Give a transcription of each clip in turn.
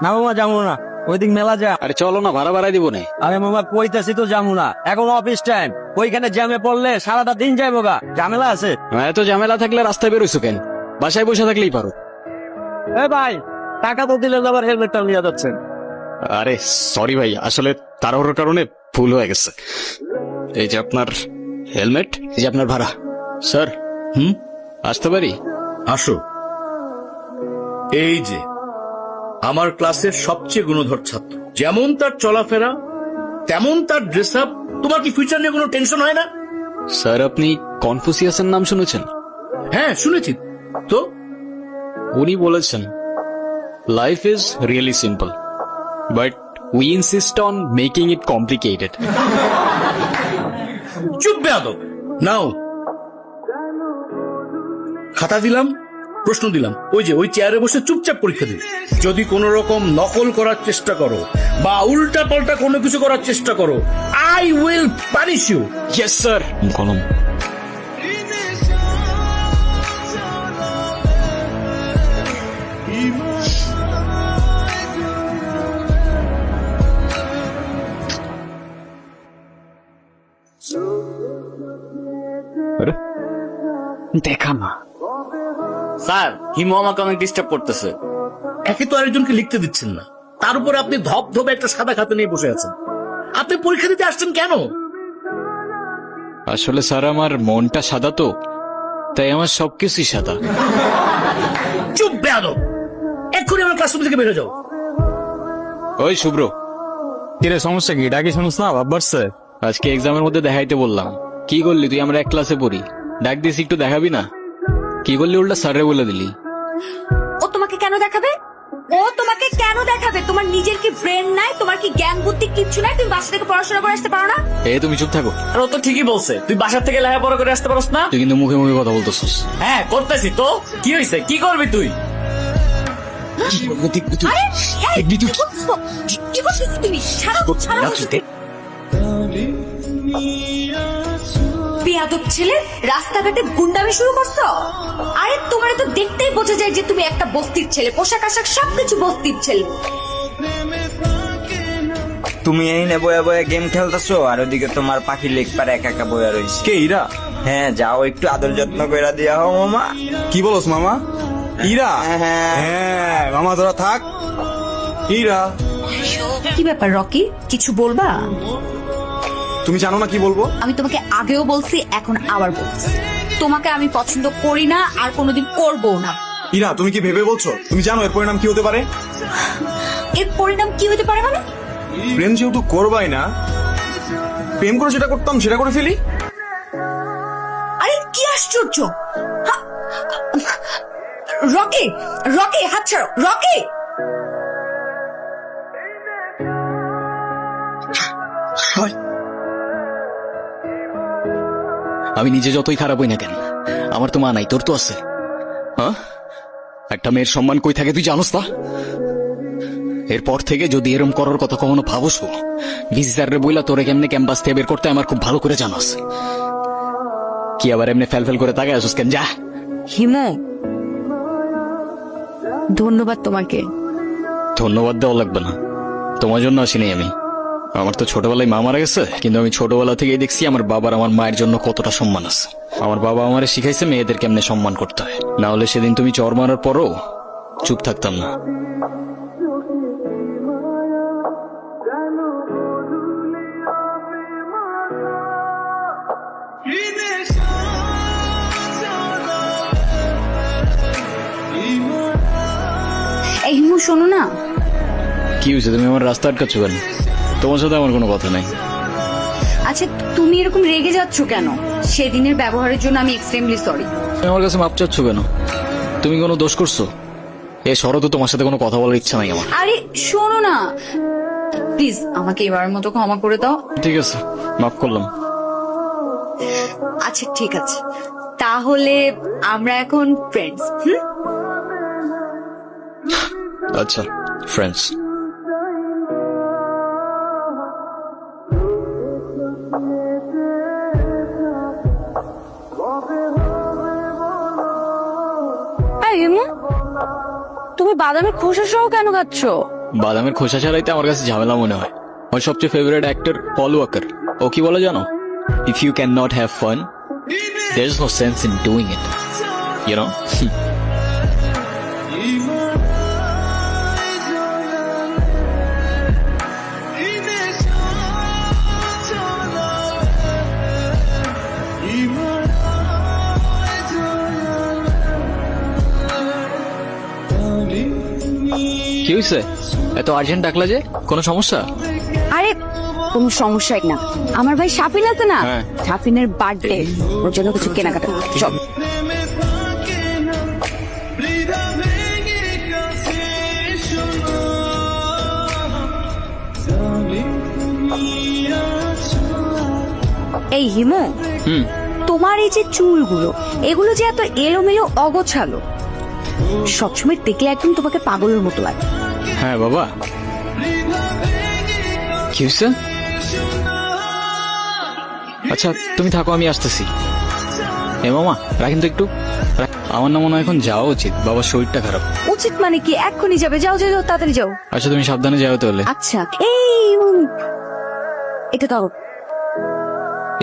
না মামা যাবো না, ওইদিক মেলা যা। আরে চলো না, ভাড়া বাড়াই দিব না। আরে মামা কইতাছি তো যাবো না, এখন অফিস টাইম, ওইখানে জ্যামে পড়লে সারাটা দিন যাইবো গা, ঝামেলা আছে। এত ঝামেলা থাকলে রাস্তায় বেরোইছো কেন? বাসায় বসে থাকলেই পারো। এ ভাই, টাকা তো দিলে আবার হেলমেটটা নিয়ে যাচ্ছেন। আরে সরি ভাই, আসলে তাড়াহুড়োর কারণে ভুল হয়ে গেছে। এই যে আপনার হেলমেট, এই যে আপনার ভাড়া। স্যার আসতে পারি? আসো। এই যে আমার ক্লাসের সবচেয়ে গুণধর ছাত্র, যেমন তার চলাফেরা তেমন তার ড্রেস আপ। তোমার কি ফিউচার নিয়ে কোনো টেনশন হয় না? স্যার আপনি কনফুসিয়াসের নাম শুনেছেন? হ্যাঁ শুনেছি তো। উনি বলেছেন life is really simple but we insist on making it complicated. চুপ বেয়াদব। নাও খাতা দিলাম, প্রশ্ন দিলাম, ওই যে ওই চেয়ারে বসে চুপচাপ পরীক্ষা দিই। যদি কোনো রকম নকল করার চেষ্টা করো বা উল্টা পাল্টা কোনো কিছু করার চেষ্টা করো, I will punish you. Yes sir. কলম। দেখা না স্যার, হিমু আমাকে অনেক ডিস্টার্ব করতেছে। একে তো আরেকজনকে লিখতে দিচ্ছেন না, তার উপরে আপনি ধপধপে একটা সাদা খাতা নিয়ে বসে আছেন। আপনি পরীক্ষা দিতে আসছেন কেন? আসলে স্যার আমার মনটা সাদা তো, তাই আমার সবকিছুই সাদা। চুপ বেয়াদব, এক্ষুনি আমার ক্লাসরুম থেকে বেরো যাও। ওই শুভ্র, কিরে সমস্যা কি? ডাকি শুনুস না, ভাব বাড়ছে। আজকে এক্সামের মধ্যে দেখাইতে বললাম, কি করলি তুই? আমরা এক ক্লাসে পড়ি, ডাক দিস একটু দেখাবি না? কি করলি উল্টা স্যারে বলে দিলি। ও তোমাকে কেন দেখাবে? ও তোমাকে কেন দেখাবে? তোমার নিজের কি ব্রেন নাই? তোমার কি জ্ঞান বুদ্ধি কিচ্ছু নাই? তুমি বাসা থেকে পড়াশোনা করে আসতে পারো না? তুমি চুপ থাকো। আর ও তো ঠিকই বলছে, তুই বাসার থেকে লেখাপড়া করে আসতে পারস না। তুই কিন্তু মুখে মুখে কথা বলতেছিস। হ্যাঁ করতেছি তো, কি হয়েছে? কি করবি তুই? আরে, এই, কি করছো? কি করছো তুমি? ছাড়ো, ছাড়ো। বেয়াদব ছেলে, রাস্তাঘাটে গুন্ডামি শুরু করছো? আরে তোমার তো দেখতেই বোঝা যায় যে তুমি একটা বস্তির ছেলে, পোশাক আশাক সবকিছু বস্তির ছেলে। তুমি এই নে বয়া বয়া গেম খেলতেছো, আর ওদিকে তোমার পাখি লেগ পারে একা একা বয়া রয়েছে। কে ইরা? হ্যাঁ যাও একটু আদর যত্ন করে দিয়া হও মামা। কি বলস মামা? ইরা? হ্যাঁ। হ্যাঁ মামা তোরা থাক। ইরা, কি ব্যাপার রকি, কিছু বলবা? তুমি জানো না কি বলবো? আমি তোমাকে আগেও বলছি, এখন আবার বলছি, তোমাকে আমি পছন্দ করি না আর কোনোদিন করবো না। ইরা তুমি কি ভেবে বলছো? তুমি জানো এর পরিণাম কি হতে পারে? এর পরিণাম কি হতে পারে মানে? প্রেম যেহেতু করবাই না, প্রেম করে যেটা করতাম সেটা করে ফেলি। আরে কি আশ্চর্য! রকি, রকি হাত ছাড়ো, রকি! আমি নিজে যতই খারাপ হই না কেন, আমার তো মা নাই, তোর তো আছে। হ্যাঁ, একটা মেয়ের সম্মান কই থাকে তুই জানোস না? এরপর থেকে যদি এরম করার কথা কখনো ভাবস, ভিসি স্যারের বইলা তোরে কেমনে ক্যাম্পাস থেকে বের করতে আমার খুব ভালো করে জানাস। কি আবার এমনি ফেল ফেল করে তাকায় আসুস কেন? যা। হিমু, ধন্যবাদ তোমাকে। ধন্যবাদ দেওয়া লাগবে না, তোমার জন্য আসিনি আমি। আমার তো ছোটবেলায় মা মারা গেছে, কিন্তু আমি ছোটবেলা থেকেই দেখছি আমার বাবার আমার মায়ের জন্য কতটা সম্মান আছে। আমার বাবা আমারে শিখাইছে মেয়েদের কেমনে সম্মান করতে হয়, না হলে সেদিন তুমি চর মারার পরও চুপ থাকতাম না। এই হিমু শোনো না। কি হয়েছে? তুমি আমার রাস্তা আটকাচ্ছ কেন? তোমার সাথে আমার কোনো কথা নাই। আচ্ছা তুমি এরকম রেগে যাচ্ছ কেন? সেদিনের ব্যবহারের জন্য আমি এক্সট্রিমলি সরি। তুমি আমার কাছে মাপ চাচ্ছ কেন? তুমি কোনো দোষ করছো? এ শরৎ, তোমার সাথে কোনো কথা বলার ইচ্ছা নাই আমার। আরে শোনো না প্লিজ, আমাকে এবারের মতো ক্ষমা করে দাও। ঠিক আছে, মাফ করলাম। আচ্ছা ঠিক আছে, তাহলে আমরা এখন ফ্রেন্ডস। আচ্ছা, ফ্রেন্ডস। হিমু তুমি বাদামের খোসা সহ কেন খাচ্ছ? বাদামের খোসা ছাড়াইতে আমার কাছে ঝামেলা মনে হয়। আমার সবচেয়ে ফেভারিট অ্যাক্টর পল ওয়াকার, ও কি বলে জানো? If you can not have fun, there is no sense in doing it, you know. কি হয়েছে? এত আর্জেন্ট ডাকলা যে, কোনো সমস্যা? আরে কোনো সমস্যাই না, আমার ভাই শাফিন আছে না, হ্যাঁ। শাফিনের বার্থডে, ওর জন্য কিছু কেনাকাটা করতে। চল। এই হিমু, হুম। তোমার এই যে চুলগুলো, এগুলো যে এত এলোমেলো অগোছালো, সবসময় দেখলে একদম তোমাকে পাগলের মতো লাগে। হ্যাঁ বাবা, কি হয়েছে? আচ্ছা তুমি থাকো, আমি আসতেছি। এ মামা রাখেন তো একটু। আমার না মনে হয় এখন যাওয়া উচিত, বাবার শরীরটা খারাপ। উচিত মানে কি? এক্ষুনি যাবে? যাও যাও যাও, তাড়াতাড়ি যাও। আচ্ছা তুমি সাবধানে যাও তাহলে। আচ্ছা এই এটা দাও।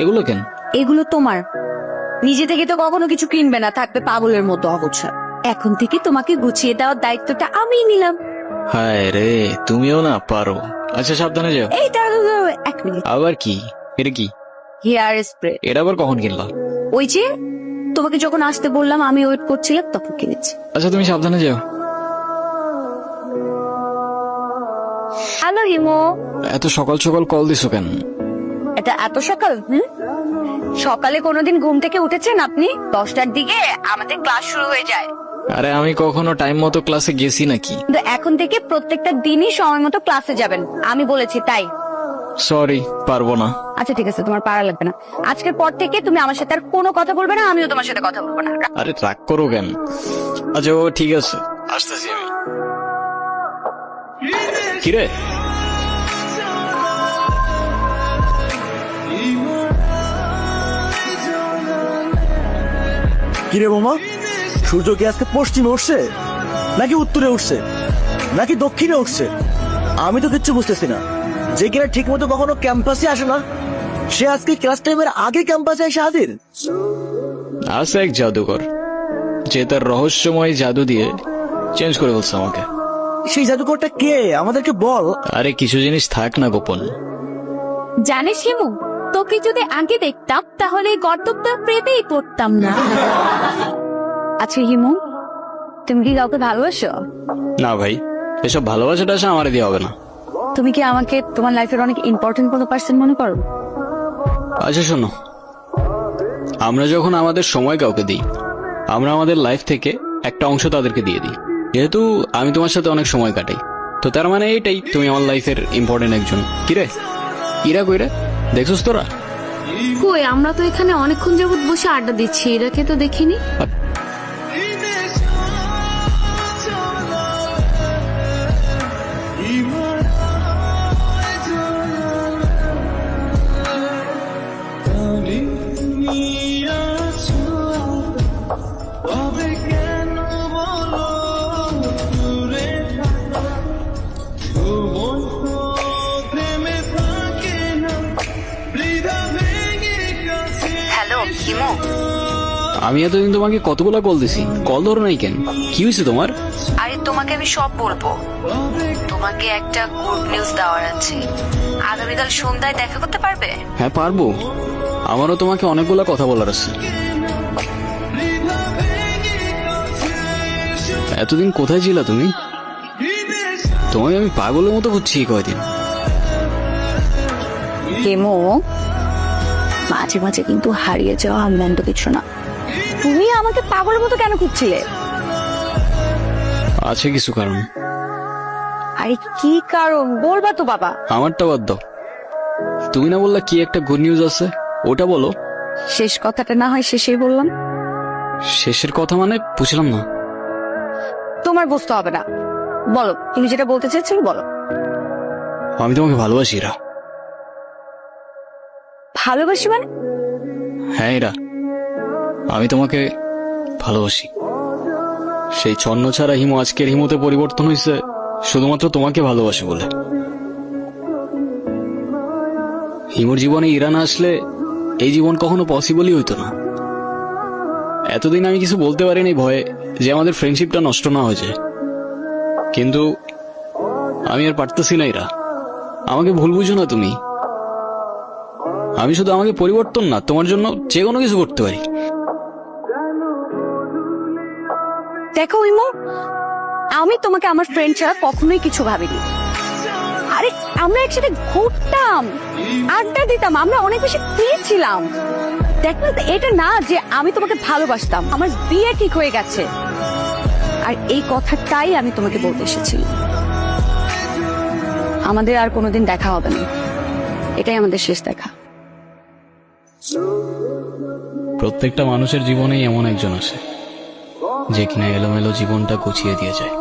এগুলো কেন? এগুলো তোমার, নিজে থেকে তো কখনো কিছু কিনবে না, থাকবে পাগলের মতো অগোছালো। এখন থেকে তোমাকে গুছিয়ে দেওয়ার দায়িত্বটা আমিই নিলাম। হায় রে, তুমিও না পারো। আচ্ছা সাবধানে যাও। এই দাঁড়াও দাঁড়াও, এক মিনিট। আবার কি? এটা কি? Hair spray. এটা আবার কখন কিনলা? ওই যে তোমাকে যখন আসতে বললাম, আমি ওয়েট করছিলাম তখন কিনেছি। আচ্ছা তুমি সাবধানে যাও। হ্যালো হিমো। এত সকাল সকাল কল দিছো কেন? এটা এত সকাল? সকালে কোনোদিন ঘুম থেকে উঠেছেন আপনি? 10টার দিকে আমাদের ক্লাস শুরু হয়ে যায়। আরে আমি কখনো টাইম মতো ক্লাসে গেছি নাকি? কিন্তু এখন থেকে প্রত্যেকটা দিনই সময় মতো ক্লাসে যাবেন, আমি বলেছি তাই। সরি, পারবো না। আচ্ছা ঠিক আছে, তোমার পারা লাগবে না। আজকের পর থেকে তুমি আমার সাথে আর কোনো কথা বলবে না, আমিও তোমার সাথে কথা বলবো না। আরে রাগ করো কেন? আচ্ছা ও ঠিক আছে, আসতেছি আমি। কিরে? কিরে মামা, সূর্য কি আজকে পশ্চিমে উঠছে নাকি উত্তরে উঠছে নাকি দক্ষিণে উঠছে? আমি তো কিচ্ছু বুঝতেছি না। যে কিনা ঠিক মতো কখনো ক্যাম্পাসে আসে না, সে আজকে ক্লাস টাইমের আগে ক্যাম্পাসে এসে হাজির। আছে এক জাদুকর, যে তার রহস্যময় জাদু দিয়ে চেঞ্জ করে বলছে আমাকে। সেই জাদুকরটা কে আমাদেরকে বল। আরে কিছু জিনিস থাক না গোপন। জানিস হিমু, তোকে যদি আগে দেখতাম তাহলে এই গর্তটা প্রেমেই পড়তাম না। আচ্ছা হিমু, তুমি কি কাউকে ভালোবাসো? না ভাই, এসব ভালোবাসাটা আসে আমার দিয়ে হবে না। তুমি কি আমাকে তোমার লাইফের অনেক ইম্পর্টেন্ট কোনো পার্সন মনে করো? আচ্ছা শোনো, আমরা যখন আমাদের সময় কাউকে দিই, আমরা আমাদের লাইফ থেকে একটা অংশ তাদেরকে দিয়ে দিই। যেহেতু আমি তোমার সাথে অনেক সময় কাটাই, তো তার মানে এইটাই তুমি আমার লাইফের ইম্পর্টেন্ট একজন। কিরে ইরা কইরে দেখছিস তোরা? কই, আমরা তো এখানে অনেকক্ষণ যাবত বসে আড্ডা দিচ্ছি, এরাকে তো দেখিনি। হ্যালো হিমু। আমি এতদিন তোমাকে কতগুলা কল দিছি, কল ধরো নাই কেন? কি হয়েছে তোমার? আরে তোমাকে আমি সব বলবো। তোমাকে একটা গুড নিউজ দেওয়ার আছে। আগামীকাল সন্ধ্যায় দেখা করতে পারবে? হ্যাঁ পারবো, আমারও তোমাকে অনেকগুলা কথা বলার আছে। এতদিন কোথায় ছিলা তুমি? তোমাকে আমি পাগলের মতো বুঝছি কয়দিন। হিমু, মাঝে মাঝে কিন্তু হারিয়ে যাওয়া মন্দ কিছু না। তুমি আমাকে পাগলের মতো কেন খুঁজছিলে? আছে কিছু কারণ। আরে কি কারণ বলবা তো বাবা। আমারটা বাদ দাও, তুমি না বললা কি একটা গুড নিউজ আছে, ওটা বলো। শেষ কথাটা না হয় শেষেই বললাম। শেষের কথা মানে বুঝলাম না। তোমার বুঝতে হবে না, বলো তুমি যেটা বলতে চাইছো বলো। আমি তোমাকে ভালোবাসি ইরা। ভালোবাসি মানে? হ্যাঁ ইরা, আমি তোমাকে ভালোবাসি। সেই ছন্ন ছাড়া হিমু আজকের হিমুতে পরিবর্তন হয়েছে শুধুমাত্র তোমাকে ভালোবাসে বলে। হিমুর জীবনে ইরা না আসলে এই জীবন কখনো পসিবলই হইতো না। এতদিন আমি কিছু বলতে পারিনি ভয়ে যে আমাদের ফ্রেন্ডশিপটা নষ্ট না হয়ে যায়, কিন্তু আমি আর পারতেছি না। ইরা, আমাকে ভুল বুঝো না তুমি। আমি শুধু আমাকে পরিবর্তন না, তোমার জন্য যে কোনো কিছু করতে পারি। দেখো হিমু, আমি তোমাকে আমার ফ্রেন্ড ছাড়া কখনোই কিছু ভাবিনি। আরে আমরা একসাথে ঘুরতাম, আড্ডা দিতাম, আমরা অনেক বেশি ফ্রি ছিলাম। দেখো এটা না যে আমি তোমাকে ভালোবাসতাম, আমার বিয়ে ঠিক হয়ে গেছে। আর এই কথাটাই আমি তোমাকে বলতে এসেছি, আমাদের আর কোনোদিন দেখা হবে না, এটাই আমাদের শেষ দেখা। প্রত্যেকটা মানুষের জীবনেই এমন একজন আসে যে কিনা এলোমেলো জীবনটা গুছিয়ে দিয়ে যায়।